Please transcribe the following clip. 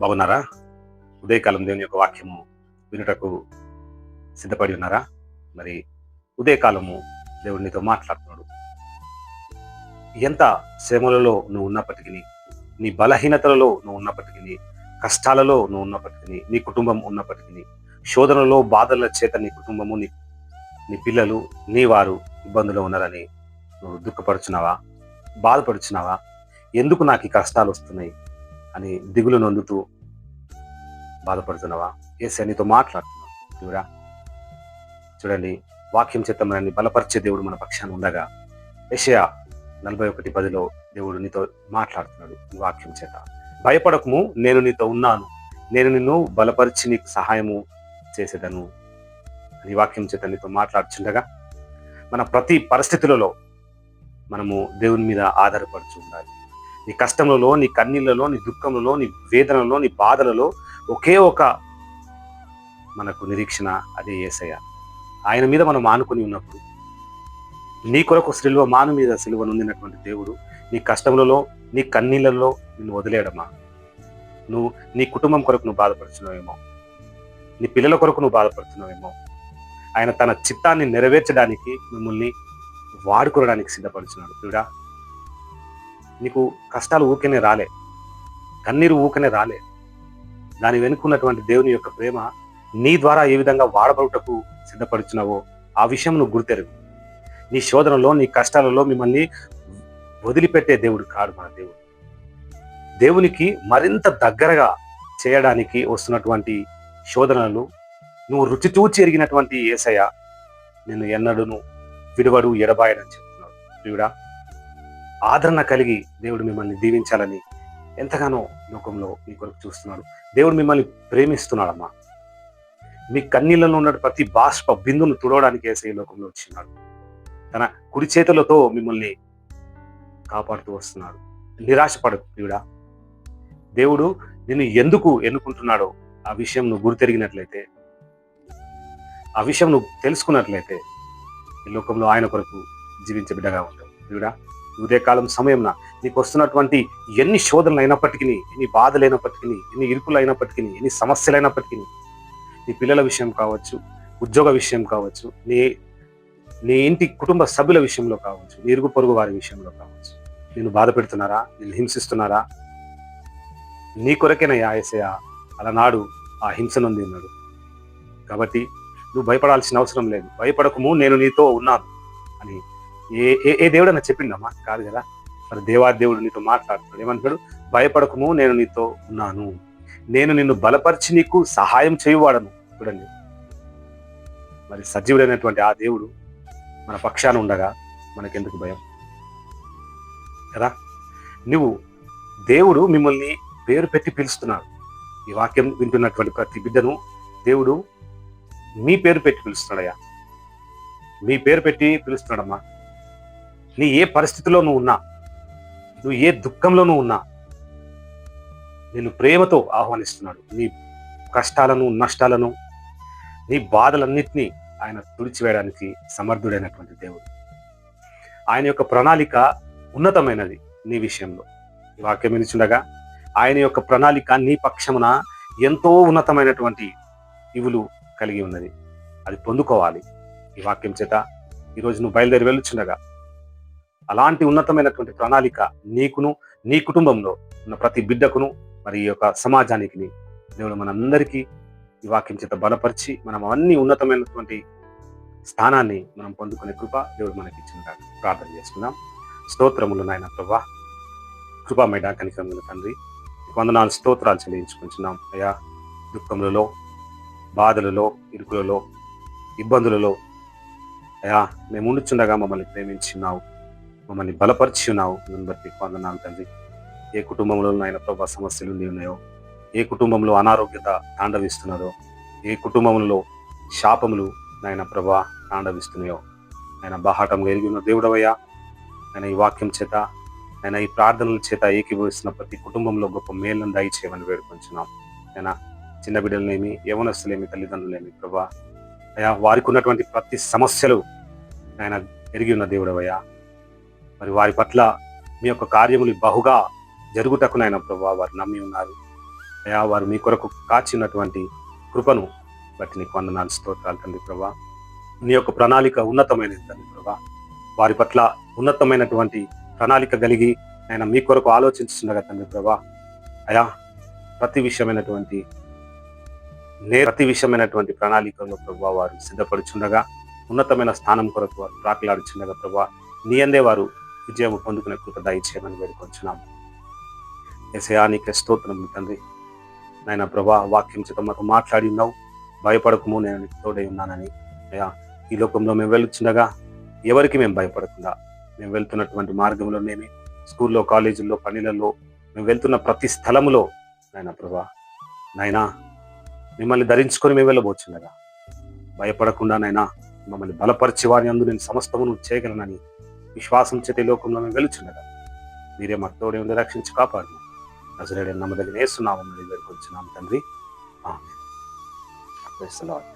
బాగున్నారా? ఉదయకాలం దేవుని యొక్క వాక్యము వినుటకు సిద్ధపడి ఉన్నారా? మరి ఉదయకాలము దేవుడు నీతో మాట్లాడుతున్నాడు. ఎంత శ్రమలలో నువ్వు ఉన్నప్పటికీ, నీ బలహీనతలలో నువ్వు ఉన్నప్పటికీ, కష్టాలలో నువ్వు ఉన్నప్పటికీ, నీ కుటుంబం ఉన్నప్పటికీ, శోధనలో బాధల చేత నీ కుటుంబము, నీ నీ పిల్లలు, నీ వారు ఇబ్బందులో ఉన్నారని నువ్వు దుఃఖపడుచున్నావా? బాధపడుచున్నావా? ఎందుకు నాకు ఈ కష్టాలు వస్తున్నాయి అని దిగులు నొందుతూ బాధపడుతున్నావా? యేసయ్య నీతో మాట్లాడుతున్నాడు. దేవుడా, చూడండి, వాక్యం చేత మనల్ని బలపరిచే దేవుడు మన పక్షాన ఉండగా యెషయా 41:10 దేవుడు నీతో మాట్లాడుతున్నాడు ఈ వాక్యం చేత. భయపడకము, నేను నీతో ఉన్నాను, నేను నిన్ను బలపరిచి నీకు సహాయము చేసేదను. ఈ వాక్యం చేత నీతో మాట్లాడుచుండగా మన ప్రతి పరిస్థితులలో మనము దేవుని మీద ఆధారపడుచు ఉండాలి. నీ కష్టంలో, నీ కన్నీళ్లలో, నీ దుఃఖంలో, నీ వేదనలో, నీ బాధలలో ఒకే ఒక మనకు నిరీక్షణ, అదే యేసయ్య. ఆయన మీద మనం ఆనుకొని ఉన్నప్పుడు, నీ కొరకు మాను మీద సిలువ నొందినటువంటి దేవుడు నీ కష్టములలో, నీ కన్నీళ్లలో నిన్ను వదిలేయడమా? నువ్వు నీ కుటుంబం కొరకు నువ్వు బాధపడుతున్నావేమో, నీ పిల్లల కొరకు నువ్వు బాధపడుతున్నావేమో. ఆయన తన చిత్తాన్ని నెరవేర్చడానికి మిమ్మల్ని వాడుకోవడానికి సిద్ధపడుతున్నాడు. చూడా, నీకు కష్టాలు ఊరికనే రాలే, కన్నీరు ఊరికనే రాలే. దాని వెనుకున్నటువంటి దేవుని యొక్క ప్రేమ నీ ద్వారా ఏ విధంగా వాడబడుటకు సిద్ధపడుచున్నావో ఆ విషయం నువ్వు గుర్తెరుగు. నీ శోధనలో, నీ కష్టాలలో మిమ్మల్ని వదిలిపెట్టే దేవుడు కాడు మన దేవుడు. దేవునికి మరింత దగ్గరగా చేయడానికి వస్తున్నటువంటి శోధనలు నువ్వు రుచి చూచి ఎరిగినటువంటి యేసయ్య నిన్ను ఎన్నడూను విడువడు, ఎడబాయడని చెప్తున్నాడు. దేవుడా, ఆదరణ కలిగి దేవుడు మిమ్మల్ని దీవించాలని ఎంతగానో లోకంలో మీ కొరకు చూస్తున్నాడు. దేవుడు మిమ్మల్ని ప్రేమిస్తున్నాడమ్మా. మీ కన్నీళ్ళలో ఉన్న ప్రతి బాష్ప బిందును తుడవడానికి యేసయ్య లోకంలో వచ్చినాడు. తన కుడి చేతులతో మిమ్మల్ని కాపాడుతూ వస్తున్నాడు. నిరాశపడకు ప్రియుడా. దేవుడు నిన్ను ఎందుకు ఎన్నుకుంటున్నాడో ఆ విషయం నువ్వు గుర్తెరిగినట్లయితే, ఆ విషయం నువ్వు తెలుసుకున్నట్లయితే ఈ లోకంలో ఆయన కొరకు జీవించే బిడ్డగా ఉంటావు. ప్రియుడా, ఉదయకాలం సమయంలో నీకు వస్తున్నటువంటి ఎన్ని శోధనలు అయినప్పటికీ, ఎన్ని బాధలు అయినప్పటికీ, ఎన్ని ఇరుకులు అయినప్పటికీ, ఎన్ని సమస్యలు అయినప్పటికీ, నీ పిల్లల విషయం కావచ్చు, ఉద్యోగ విషయం కావచ్చు, నీ ఇంటి కుటుంబ సభ్యుల విషయంలో కావచ్చు, నీ ఇరుగు పొరుగు వారి విషయంలో కావచ్చు, నిన్ను బాధ పెడుతున్నారా, నిన్ను హింసిస్తున్నారా? నీ కొరకేనయ్యా యేసయ్య అలనాడు ఆ హింస నొంది ఉన్నాడు. కాబట్టి నువ్వు భయపడాల్సిన అవసరం లేదు. భయపడకము, నేను నీతో ఉన్నాను అని ఏ దేవుడన్నా చెప్పిండమ్మా? కాదు కదా. మరి దేవాదేవుడు నీతో మాట్లాడుతున్నాడు. ఏమంటాడు? భయపడకము, నేను నీతో ఉన్నాను, నేను నిన్ను బలపరిచి నీకు సహాయం చేయువాడను. చూడండి, మరి సజీవుడైనటువంటి ఆ దేవుడు మన పక్షాన ఉండగా మనకెందుకు భయం కదా? దేవుడు మిమ్మల్ని పేరు పెట్టి పిలుస్తున్నాడు. ఈ వాక్యం వింటున్నటువంటి ప్రతి బిడ్డను దేవుడు మీ పేరు పెట్టి పిలుస్తున్నాడయ్యా. మీ పేరు పెట్టి పిలుస్తున్నాడమ్మా. నీ ఏ పరిస్థితిలో నువ్వు ఉన్నా, నువ్వు ఏ దుఃఖంలో నువ్వు ఉన్నా, నిన్ను ప్రేమతో ఆహ్వానిస్తున్నాడు. నీ కష్టాలను, నష్టాలను, నీ బాధలన్నింటినీ ఆయన తుడిచివేయడానికి సమర్థుడైనటువంటి దేవుడు. ఆయన యొక్క ప్రణాళిక ఉన్నతమైనది నీ విషయంలో. ఈ వాక్యం వినిచుండగా ఆయన యొక్క ప్రణాళిక నీ పక్షమున ఎంతో ఉన్నతమైనటువంటి ఇవులు కలిగి ఉన్నది. అది పొందుకోవాలి. ఈ వాక్యం చేత ఈరోజు నువ్వు బయలుదేరి వెళ్ళుచుండగా అలాంటి ఉన్నతమైనటువంటి ప్రణాళిక నీకును, నీ కుటుంబంలో ఉన్న ప్రతి బిడ్డకును, మరి ఈ యొక్క సమాజానికి దేవుడు మనందరికీ ఈ వాక్యం చేత బలపరిచి మనం అన్ని ఉన్నతమైనటువంటి స్థానాన్ని మనం పొందుకునే కృప దేవుడు మనకి ఇచ్చిన ప్రార్థన చేసుకుందాం. స్తోత్రములు నాయన ప్రభువా, కృపామేడ కనికరముల తండ్రి, వందనాలు స్తోత్రాలు చెల్లించుకుంటున్నాం అయ్యా. దుఃఖములలో, బాధలలో, ఇరుకులలో, ఇబ్బందులలో అయ్యా మేము ఉండుచుండగా మమ్మల్ని ప్రేమించున్నావు, మమ్మల్ని బలపరిచి ఉన్నావు. నన్ను బట్టి వందనాలు తండ్రి. ఏ కుటుంబంలో నాయన ప్రభా సమస్యలు ఉన్నాయో, ఏ కుటుంబంలో అనారోగ్యత తాండవిస్తున్నదో, ఏ కుటుంబంలో శాపములు నాయన ప్రభా తాండవిస్తున్నాయో, ఆయన బాహాటంగా ఎరిగి ఉన్న దేవుడవయ్యా. ఆయన ఈ వాక్యం చేత, ఆయన ఈ ప్రార్థనల చేత ఏకీభవిస్తున్న ప్రతి కుటుంబంలో గొప్ప మేలును దయచేయమని వేడుకొంచున్నాం. ఆయన చిన్న బిడ్డలనేమి, యవనస్తులేమి, తల్లిదండ్రులేమి ప్రభా అయ్యా, వారికి ఉన్నటువంటి ప్రతి సమస్యలు ఆయన ఎరిగి ఉన్న దేవుడవయ్యా. మరి వారి పట్ల మీ యొక్క కార్యములు బహుగా జరుగుటకునైనా ప్రభా వారు నమ్మి ఉన్నారు. అయా వారు మీ కొరకు కాచినటువంటి కృపను బట్టి నీకు వందనాలు, స్తోత్రాలు తండ్రి ప్రభా. నీ యొక్క ప్రణాళిక ఉన్నతమైనది తండ్రి ప్రభా. వారి పట్ల ఉన్నతమైనటువంటి ప్రణాళిక కలిగి ఆయన మీ కొరకు ఆలోచించుండగా తండ్రి ప్రభా. అయా ప్రతి విషయమైనటువంటి ప్రణాళికలో ప్రభా వారు సిద్ధపడుచుండగా, ఉన్నతమైన స్థానం కొరకు వారు ప్రాకులాడుచుండగా ప్రభా, నీ అందే వారు విజయం పొందుకునే కృప దయచేయమని వేడుకొంచున్నాము. యేసయ్యా నీకే స్తోత్రం తండ్రి. నాయన ప్రభా, వాక్యం చేత మాతో మాట్లాడి ఉన్నావు. భయపడకము, నేను నీకు తోడై ఉన్నానని. అయ్యా ఈ లోకంలో మేము వెళ్తుండగా ఎవరికి మేము భయపడకుండా, మేము వెళ్తున్నటువంటి మార్గంలోనేమి, స్కూల్లో, కాలేజీల్లో, పనులలో, మేము వెళ్తున్న ప్రతి స్థలములో నాయన ప్రభా, నాయనా మిమ్మల్ని ధరించుకొని మేము వెళ్ళబోచుండగా భయపడకుండా నాయనా మమ్మల్ని బలపరిచి వారి అందు నేను సమస్తమును చేయగలనని విశ్వాసం చేతి లోకంలో మేము వెలుచుండగా మీరే మాకు తోడే ఉండి రక్షించి కాపాడు. నజరేయుడైన నమ్మదగిన యేసు నామములో వేడుకొంచున్నాము తండ్రి. ఆమేన్. Praise the lord.